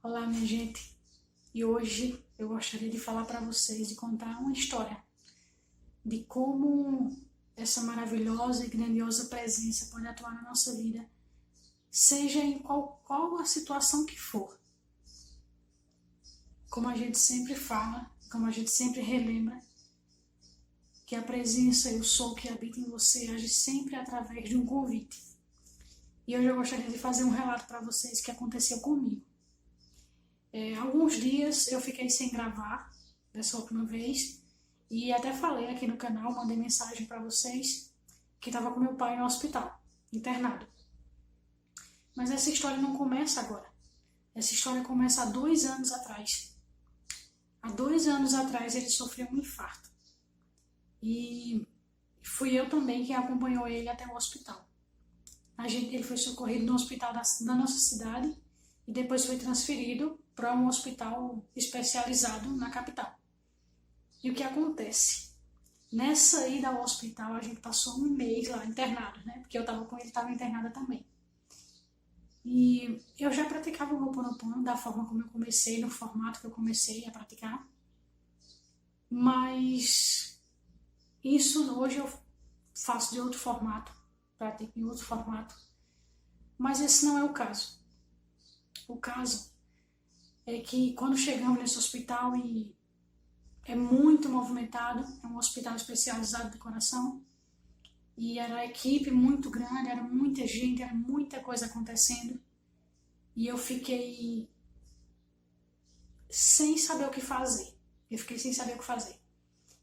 Olá, minha gente. E hoje eu gostaria de falar para vocês e contar uma história de como essa maravilhosa e grandiosa presença pode atuar na nossa vida, seja em qual a situação que for. Como a gente sempre fala, como a gente sempre relembra, que a presença eu sou que habita em você age sempre através de um convite. E hoje eu gostaria de fazer um relato para vocês que aconteceu comigo. Alguns dias eu fiquei sem gravar dessa última vez e até falei aqui no canal, mandei mensagem para vocês que estava com meu pai no hospital, internado. Mas essa história não começa agora. Essa história começa há 2 anos atrás. Há 2 anos atrás ele sofreu um infarto. E fui eu também quem acompanhou ele até o hospital. Ele foi socorrido no hospital da nossa cidade e depois foi transferido para um hospital especializado na capital. E o que acontece? Nessa ida ao hospital, a gente passou um mês lá internado, né? Porque eu estava com ele, estava internada também. E eu já praticava o Ho'oponopono da forma como eu comecei, no formato que eu comecei a praticar. Mas isso hoje eu faço de outro formato, pratico em outro formato. Mas esse não é o caso. O caso é que quando chegamos nesse hospital e é muito movimentado, é um hospital especializado de coração, e era a equipe muito grande, era muita gente, era muita coisa acontecendo, e eu fiquei sem saber o que fazer.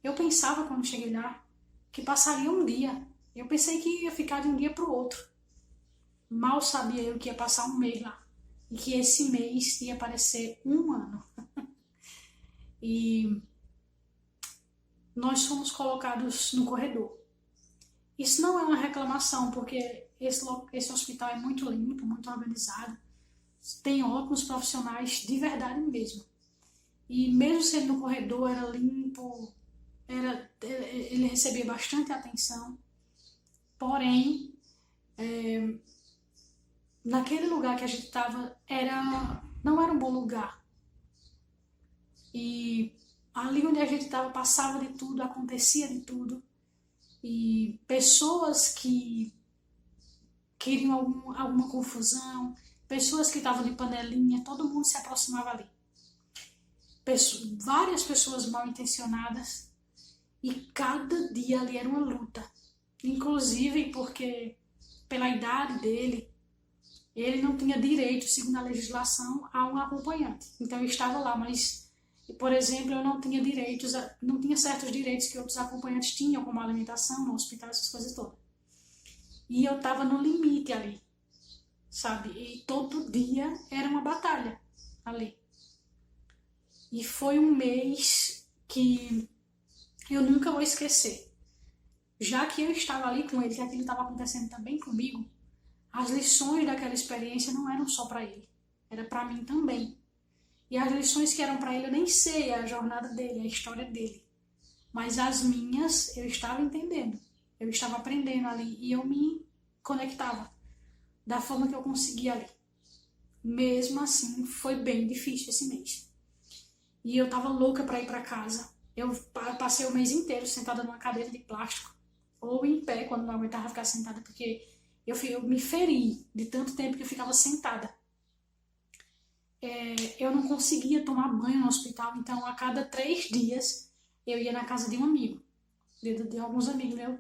Eu pensava quando cheguei lá que passaria um dia. Eu pensei que ia ficar de um dia para o outro. Mal sabia eu que ia passar um mês lá. E que esse mês ia parecer um ano. E nós fomos colocados no corredor. Isso não é uma reclamação, porque esse hospital é muito limpo, muito organizado. Tem ótimos profissionais de verdade mesmo. E mesmo sendo no corredor, era limpo, ele recebia bastante atenção. Porém, naquele lugar que a gente estava, não era um bom lugar. E ali onde a gente estava passava de tudo, acontecia de tudo. E pessoas que queriam alguma confusão, pessoas que estavam de panelinha, todo mundo se aproximava ali. Várias pessoas mal intencionadas, e cada dia ali era uma luta. Inclusive porque, pela idade dele, ele não tinha direito, segundo a legislação, a um acompanhante. Então eu estava lá, mas, por exemplo, eu não tinha direitos, não tinha certos direitos que outros acompanhantes tinham, como alimentação, no hospital, essas coisas todas. E eu estava no limite ali, sabe? E todo dia era uma batalha ali. E foi um mês que eu nunca vou esquecer. Já que eu estava ali com ele, que aquilo estava acontecendo também comigo, as lições daquela experiência não eram só para ele, era para mim também. E as lições que eram para ele eu nem sei a jornada dele, a história dele. Mas as minhas eu estava entendendo, eu estava aprendendo ali e eu me conectava da forma que eu conseguia ali. Mesmo assim, foi bem difícil esse mês. E eu estava louca para ir para casa. Eu passei o mês inteiro sentada numa cadeira de plástico, ou em pé, quando não aguentava ficar sentada, porque eu me feri de tanto tempo que eu ficava sentada. Eu não conseguia tomar banho no hospital, então a cada 3 dias eu ia na casa de um amigo, de alguns amigos meus,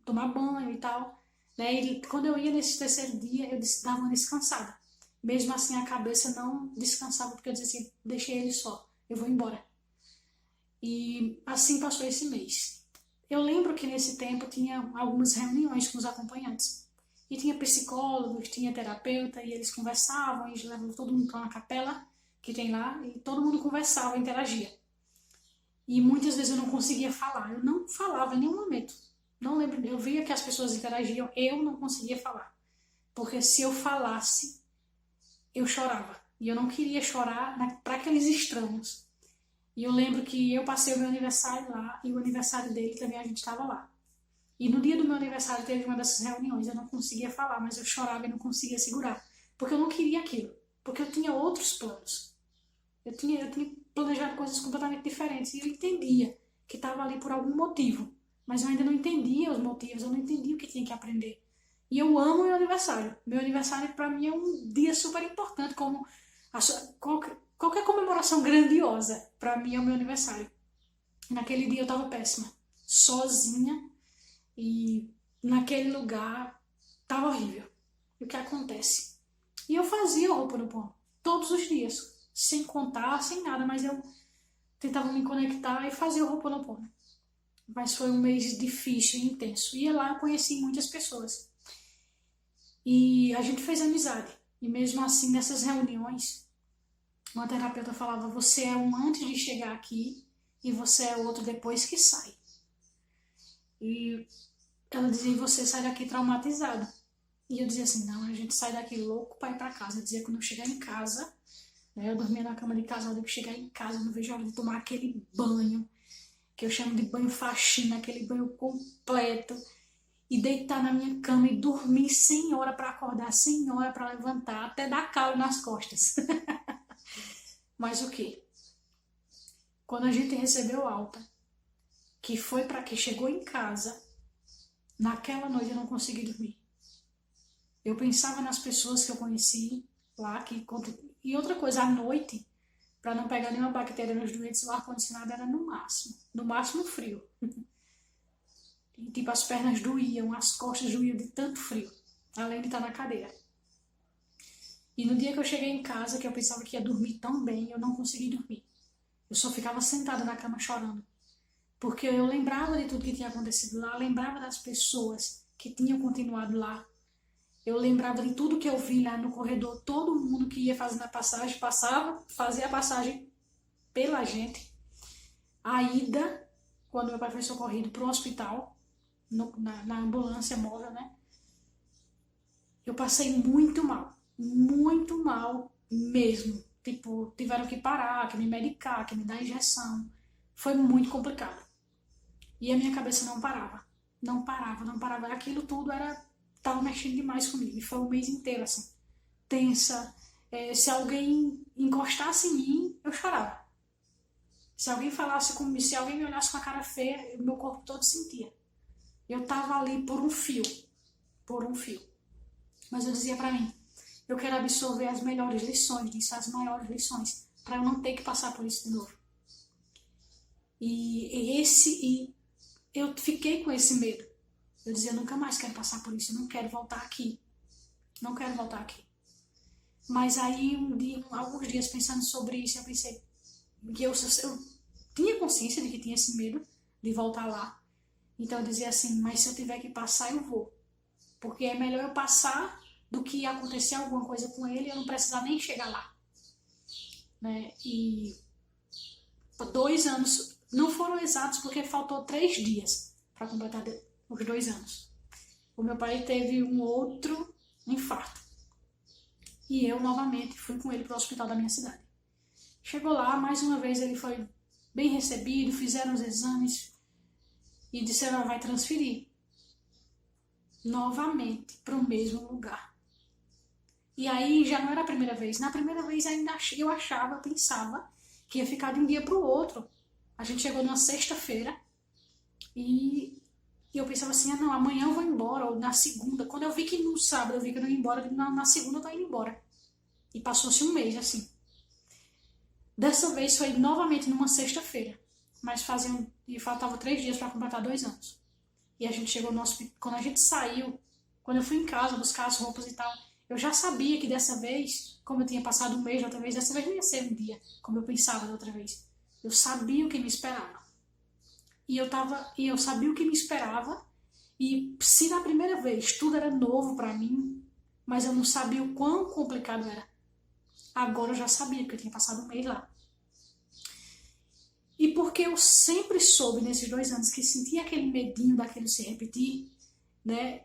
tomar banho e tal. E quando eu ia nesse 3º dia, eu dava uma descansada. Mesmo assim, a cabeça não descansava, porque eu dizia assim, deixei ele só, eu vou embora. E assim passou esse mês. Eu lembro que nesse tempo tinha algumas reuniões com os acompanhantes. E tinha psicólogos, tinha terapeuta, e eles conversavam, e levavam todo mundo para uma capela que tem lá, e todo mundo conversava, interagia. E muitas vezes eu não conseguia falar, eu não falava em nenhum momento. Não lembro, eu via que as pessoas interagiam, eu não conseguia falar. Porque se eu falasse, eu chorava. E eu não queria chorar para aqueles estranhos. E eu lembro que eu passei o meu aniversário lá, e o aniversário dele também a gente estava lá. E no dia do meu aniversário teve uma dessas reuniões, eu não conseguia falar, mas eu chorava e não conseguia segurar, porque eu não queria aquilo. porque eu tinha outros planos. Eu tinha planejado coisas completamente diferentes e eu entendia que estava ali por algum motivo, mas eu ainda não entendia os motivos, eu não entendia o que tinha que aprender. E eu amo meu aniversário. Meu aniversário para mim é um dia super importante, como qualquer comemoração grandiosa, para mim é o meu aniversário. Naquele dia eu estava péssima, sozinha, e naquele lugar estava horrível. E o que acontece? E eu fazia o Ho'oponopono todos os dias, sem contar, sem nada, mas eu tentava me conectar e fazia o Ho'oponopono. Mas foi um mês difícil e intenso. E lá eu conheci muitas pessoas. E a gente fez amizade. E mesmo assim, nessas reuniões, uma terapeuta falava: você é um antes de chegar aqui e você é outro depois que sai. E ela dizia: e você sai daqui traumatizado. E eu dizia assim: não, a gente sai daqui louco para ir para casa. Eu dizia que quando eu chegar em casa, né, eu dormia na cama de casal, eu chegar em casa, eu não vejo a hora de tomar aquele banho, que eu chamo de banho faxina, aquele banho completo, e deitar na minha cama e dormir sem hora para acordar, sem hora para levantar, até dar calo nas costas. Mas o que? Quando a gente recebeu alta, que foi para que chegou em casa, naquela noite eu não consegui dormir. Eu pensava nas pessoas que eu conheci lá, e outra coisa, à noite, para não pegar nenhuma bactéria nos doentes, o ar-condicionado era no máximo frio. E, tipo, as pernas doíam, as costas doíam de tanto frio, além de estar na cadeira. E no dia que eu cheguei em casa, que eu pensava que ia dormir tão bem, eu não consegui dormir. Eu só ficava sentada na cama chorando. Porque eu lembrava de tudo que tinha acontecido lá, lembrava das pessoas que tinham continuado lá. Eu lembrava de tudo que eu vi lá no corredor, todo mundo que ia fazendo a passagem, fazia a passagem pela gente. A ida, quando meu pai foi socorrido para o hospital, na ambulância móvel, né? Eu passei muito mal mesmo. Tipo, tiveram que parar, que me medicar, que me dar injeção. Foi muito complicado. E a minha cabeça não parava. Não parava, não parava. Aquilo tudo tava mexendo demais comigo. E foi um mês inteiro, assim, tensa. Se alguém encostasse em mim, eu chorava. Se alguém falasse comigo, se alguém me olhasse com a cara feia, meu corpo todo sentia. Eu tava ali por um fio. Mas eu dizia pra mim: eu quero absorver as melhores lições disso, as maiores lições, para eu não ter que passar por isso de novo. E eu fiquei com esse medo. Eu dizia: eu nunca mais quero passar por isso, eu não quero voltar aqui. Não quero voltar aqui. Mas aí, alguns dias pensando sobre isso, eu pensei que eu tinha consciência de que tinha esse medo de voltar lá. Então eu dizia assim: mas se eu tiver que passar, eu vou. Porque é melhor eu passar do que acontecer alguma coisa com ele e eu não precisar nem chegar lá. Né? E 2 anos, não foram exatos porque faltou 3 dias para completar os 2 anos. O meu pai teve um outro infarto. E eu novamente fui com ele para o hospital da minha cidade. Chegou lá, mais uma vez ele foi bem recebido, fizeram os exames e disseram: vai transferir novamente para o mesmo lugar. E aí já não era a primeira vez. Na primeira vez ainda eu pensava que ia ficar de um dia para o outro. A gente chegou numa sexta-feira e eu pensava assim: ah, não, amanhã eu vou embora, ou na segunda. Quando eu vi que no sábado eu vi que eu não ia embora, eu digo: na segunda eu tô indo embora. E passou-se um mês assim. Dessa vez foi novamente numa sexta-feira, mas faltavam 3 dias para completar 2 anos. E a gente chegou no hospital. Quando a gente saiu, quando eu fui em casa buscar as roupas e tal, eu já sabia que dessa vez, como eu tinha passado um mês da outra vez, dessa vez não ia ser um dia, como eu pensava da outra vez. Eu sabia o que me esperava. E eu sabia o que me esperava. E se na primeira vez tudo era novo para mim, mas eu não sabia o quão complicado era, agora eu já sabia, porque eu tinha passado um mês lá. E porque eu sempre soube nesses 2 anos que sentia aquele medinho daquilo se repetir, né?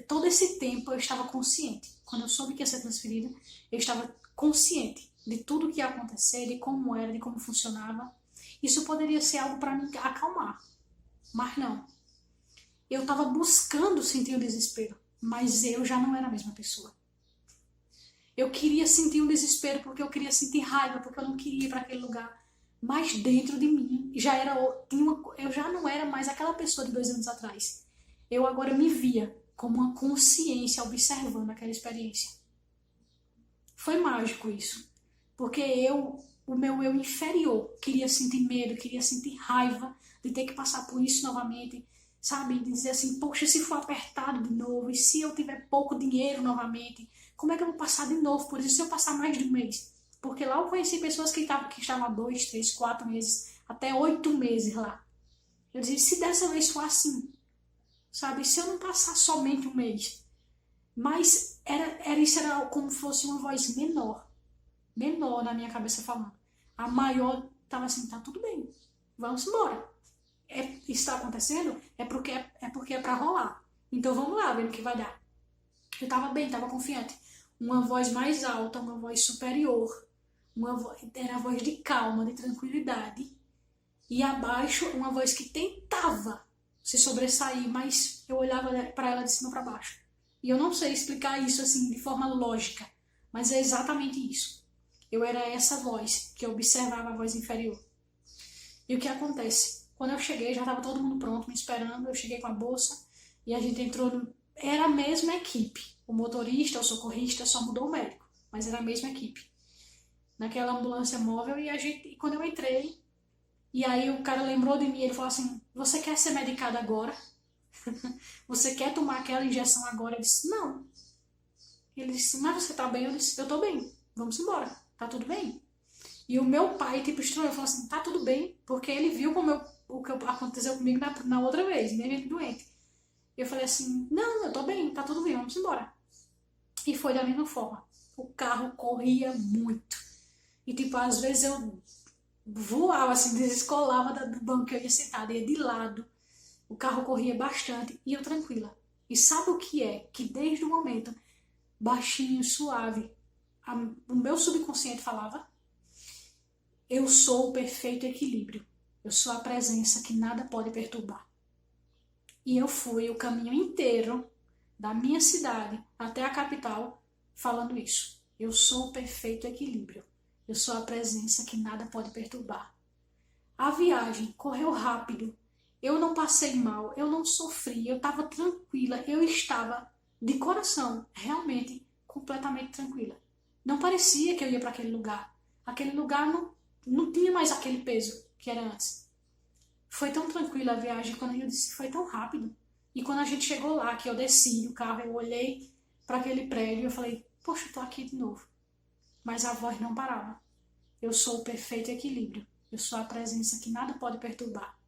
Todo esse tempo eu estava consciente. Quando eu soube que ia ser transferida, eu estava consciente de tudo o que ia acontecer, de como era, de como funcionava. Isso poderia ser algo para me acalmar, mas não. Eu estava buscando sentir o desespero, mas eu já não era a mesma pessoa. Eu queria sentir um desespero, porque eu queria sentir raiva, porque eu não queria ir para aquele lugar. Mas dentro de mim eu já não era mais aquela pessoa de 2 anos atrás. Eu agora me via como uma consciência observando aquela experiência. Foi mágico isso, porque o meu eu inferior, queria sentir medo, queria sentir raiva de ter que passar por isso novamente, sabe? Dizer assim, poxa, se for apertado de novo, e se eu tiver pouco dinheiro novamente, como é que eu vou passar de novo por isso se eu passar mais de um mês? Porque lá eu conheci pessoas que estavam há 2, 3, 4 meses, até 8 meses lá. Eu dizia, se dessa vez for assim, sabe? Se eu não passar somente um mês. Mas isso era como se fosse uma voz menor na minha cabeça falando. A maior estava assim, tá tudo bem, vamos embora. Isso está acontecendo? É porque é para rolar. Então vamos lá, vendo o que vai dar. Eu estava bem, estava confiante. Uma voz mais alta, uma voz superior. Era a voz de calma, de tranquilidade. E abaixo, uma voz que tentava se sobressair, mas eu olhava para ela de cima para baixo. E eu não sei explicar isso assim de forma lógica, mas é exatamente isso. Eu era essa voz que observava a voz inferior. E o que acontece? Quando eu cheguei, já estava todo mundo pronto, me esperando. Eu cheguei com a bolsa e a gente entrou. Era a mesma equipe. O motorista, o socorrista, só mudou o médico, mas era a mesma equipe. Naquela ambulância móvel e quando eu entrei, e aí o cara lembrou de mim, ele falou assim, você quer ser medicado agora? Você quer tomar aquela injeção agora? Eu disse, não. Ele disse, mas você tá bem? Eu disse, eu tô bem, vamos embora, tá tudo bem? E o meu pai, tipo, estranho, falou assim, tá tudo bem, porque ele viu o que aconteceu comigo na outra vez, mesmo doente. Eu falei assim, não, eu tô bem, tá tudo bem, vamos embora. E foi da mesma forma. O carro corria muito. E, tipo, às vezes eu voava, assim, descolava do banco que eu ia sentada, ia de lado. O carro corria bastante e eu tranquila. E sabe o que é? Que desde o momento, baixinho, suave, o meu subconsciente falava, eu sou o perfeito equilíbrio. Eu sou a presença que nada pode perturbar. E eu fui o caminho inteiro da minha cidade até a capital falando isso. Eu sou o perfeito equilíbrio. Eu sou a presença que nada pode perturbar. A viagem correu rápido. Eu não passei mal, eu não sofri, eu estava tranquila, eu estava de coração, realmente, completamente tranquila. Não parecia que eu ia para aquele lugar. Aquele lugar não tinha mais aquele peso que era antes. Foi tão tranquila a viagem, quando eu disse, foi tão rápido. E quando a gente chegou lá, que eu desci do carro, eu olhei para aquele prédio e eu falei, poxa, eu tô aqui de novo. Mas a voz não parava. Eu sou o perfeito equilíbrio. Eu sou a presença que nada pode perturbar.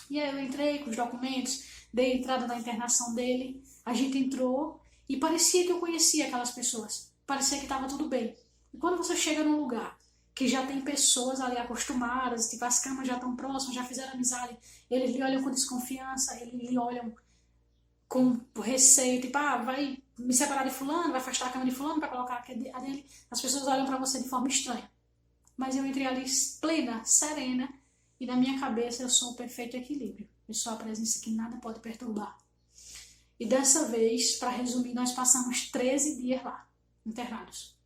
E aí eu entrei com os documentos, dei a entrada na internação dele, a gente entrou e parecia que eu conhecia aquelas pessoas. Parecia que estava tudo bem. E quando você chega num lugar que já tem pessoas ali acostumadas, tipo, as camas já estão próximas, já fizeram amizade, eles lhe olham com desconfiança, eles lhe olham com receio, tipo, vai me separar de fulano, vai afastar a cama de fulano para colocar a dele. As pessoas olham para você de forma estranha. Mas eu entrei ali plena, serena, e na minha cabeça eu sou o perfeito equilíbrio. Eu sou a presença que nada pode perturbar. E dessa vez, para resumir, nós passamos 13 dias lá, internados.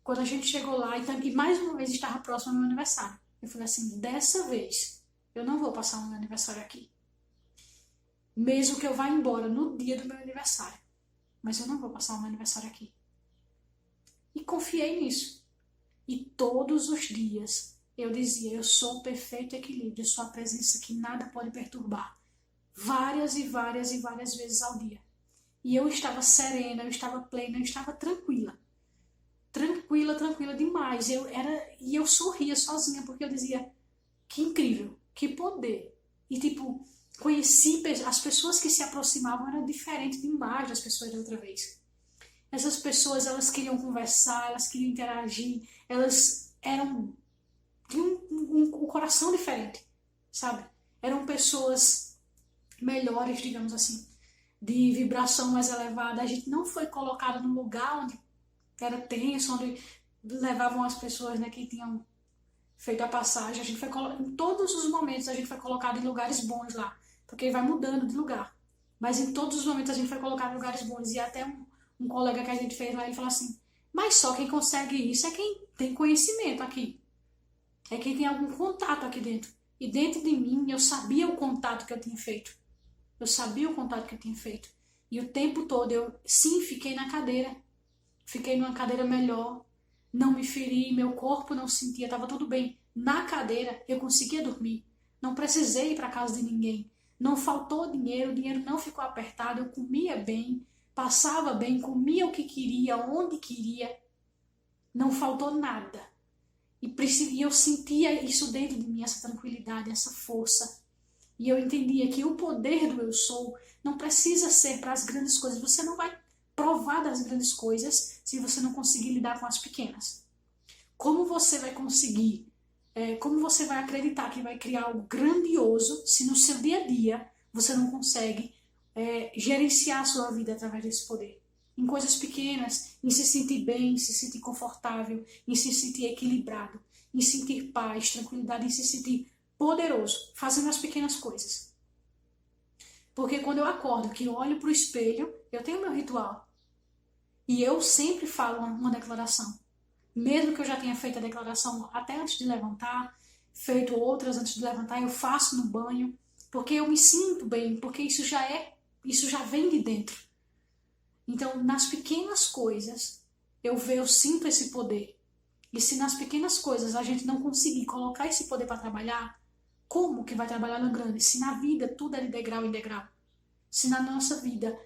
Quando a gente chegou lá, e mais uma vez estava próximo ao meu aniversário. Eu falei assim, dessa vez, eu não vou passar o meu aniversário aqui. Mesmo que eu vá embora no dia do meu aniversário. Mas eu não vou passar o meu aniversário aqui. E confiei nisso. E todos os dias eu dizia, eu sou o perfeito equilíbrio, eu sou a presença que nada pode perturbar. Várias e várias e várias vezes ao dia. E eu estava serena, eu estava plena, eu estava tranquila. Tranquila demais. E eu sorria sozinha, porque eu dizia, que incrível, que poder. E tipo, conheci as pessoas que se aproximavam, eram diferentes demais das pessoas da outra vez. Essas pessoas, elas queriam conversar, elas queriam interagir, elas tinham um coração diferente, sabe? Eram pessoas melhores, digamos assim, de vibração mais elevada. A gente não foi colocado num lugar onde era tenso, onde levavam as pessoas, né, que tinham feito a passagem. Em todos os momentos a gente foi colocado em lugares bons lá, porque vai mudando de lugar. Mas em todos os momentos a gente foi colocado em lugares bons. E até um colega que a gente fez lá, ele falou assim, Mas só quem consegue isso é quem tem conhecimento aqui. É quem tem algum contato aqui dentro. E dentro de mim eu sabia o contato que eu tinha feito. Eu sabia o contato que eu tinha feito. E o tempo todo eu, sim, fiquei na cadeira. Fiquei numa cadeira melhor. Não me feri, meu corpo não sentia, estava tudo bem. Na cadeira eu conseguia dormir. Não precisei ir para casa de ninguém. Não faltou dinheiro, o dinheiro não ficou apertado. Eu comia bem, passava bem, comia o que queria, onde queria. Não faltou nada. E eu sentia isso dentro de mim, essa tranquilidade, essa força. E eu entendia que o poder do eu sou não precisa ser para as grandes coisas. Você não vai provar das grandes coisas se você não conseguir lidar com as pequenas. Como você vai conseguir, como você vai acreditar que vai criar algo grandioso se no seu dia a dia você não consegue gerenciar a sua vida através desse poder? Em coisas pequenas, em se sentir bem, em se sentir confortável, em se sentir equilibrado, em sentir paz, tranquilidade, em se sentir poderoso, fazendo as pequenas coisas. Porque quando eu acordo, que eu olho para o espelho, eu tenho meu ritual. E eu sempre falo uma declaração. Mesmo que eu já tenha feito a declaração até antes de levantar, feito outras antes de levantar, eu faço no banho, porque eu me sinto bem, porque isso já vem de dentro. Então, nas pequenas coisas, eu sinto esse poder. E se nas pequenas coisas a gente não conseguir colocar esse poder para trabalhar, como que vai trabalhar no grande? Se na vida tudo é de degrau em degrau. Se na nossa vida,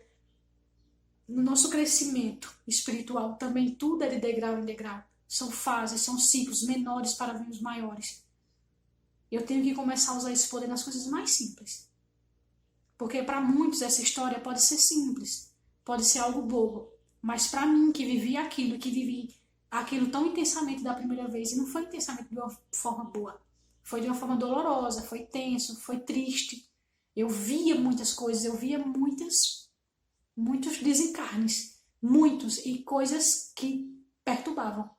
no nosso crescimento espiritual, também tudo é de degrau em degrau. São fases, são ciclos menores para vir os maiores. Eu tenho que começar a usar esse poder nas coisas mais simples. Porque para muitos essa história pode ser simples, pode ser algo bobo. Mas para mim, que vivi aquilo, que vivi aquilo tão intensamente da primeira vez, e não foi intensamente de uma forma boa, foi de uma forma dolorosa, foi tenso, foi triste. Eu via muitas coisas, eu via muitos desencarnes, muitos, e coisas que perturbavam.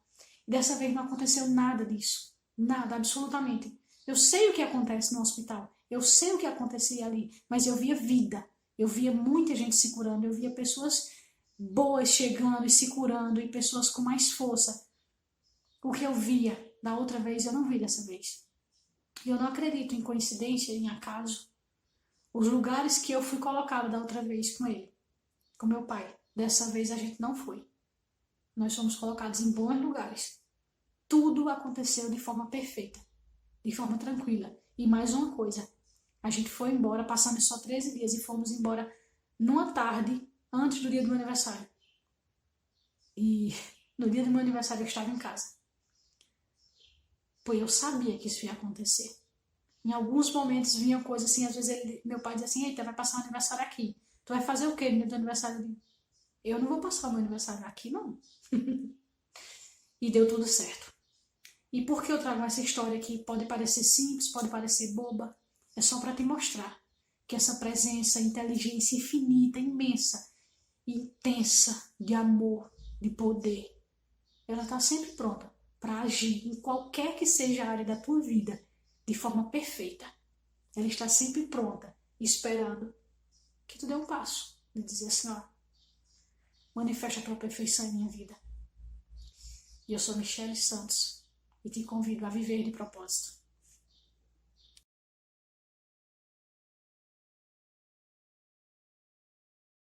Dessa vez não aconteceu nada disso, nada, absolutamente. Eu sei o que acontece no hospital, eu sei o que acontecia ali, mas eu via vida, eu via muita gente se curando, eu via pessoas boas chegando e se curando, e pessoas com mais força. O que eu via da outra vez, eu não vi dessa vez. E eu não acredito em coincidência, em acaso. Os lugares que eu fui colocada da outra vez com ele, com meu pai, dessa vez a gente não foi. Nós fomos colocados em bons lugares. Tudo aconteceu de forma perfeita, de forma tranquila. E mais uma coisa, a gente foi embora, passamos só 13 dias e fomos embora numa tarde antes do dia do meu aniversário. E no dia do meu aniversário eu estava em casa. Pois eu sabia que isso ia acontecer. Em alguns momentos vinha coisa assim, às vezes meu pai dizia assim, eita, vai passar o aniversário aqui. Tu vai fazer o quê no dia do aniversário? Eu não vou passar o meu aniversário aqui, não. E deu tudo certo. E por que eu trago essa história aqui? Pode parecer simples, pode parecer boba. É só para te mostrar que essa presença, inteligência infinita, imensa, intensa de amor, de poder, ela está sempre pronta para agir em qualquer que seja a área da tua vida de forma perfeita. Ela está sempre pronta, esperando que tu dê um passo e dizer assim, ó, manifesta a tua perfeição em minha vida. E eu sou Michele Santos e te convido a viver de propósito.